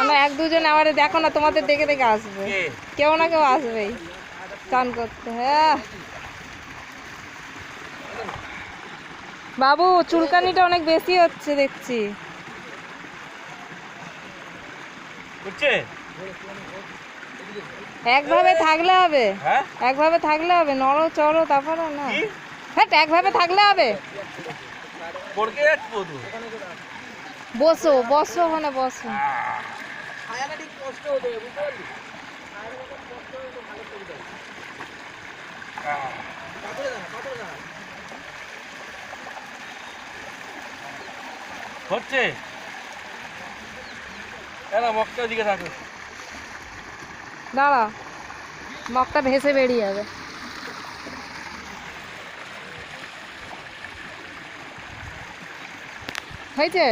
আমরা এক দুজন আবার দেখো না, তোমাদের দেখে দেখে আসবে, কেউ না কেউ আসবেই স্নান করতে। হ্যাঁ বাবু, চুলকানিটা অনেক বেশি হচ্ছে দেখছি। একভাবে থাকলে হবে, একভাবে থাকলে হবে, নড়ো চড়ো তারপরে না। হ্যাঁ একভাবে থাকলে হবে। বসো বসো, ওখানে বসো। হচ্ছে মগটা দিকে থাকো, দাঁড়া, মগটা ভেসে বেরিয়ে যাবে। হয়েছে?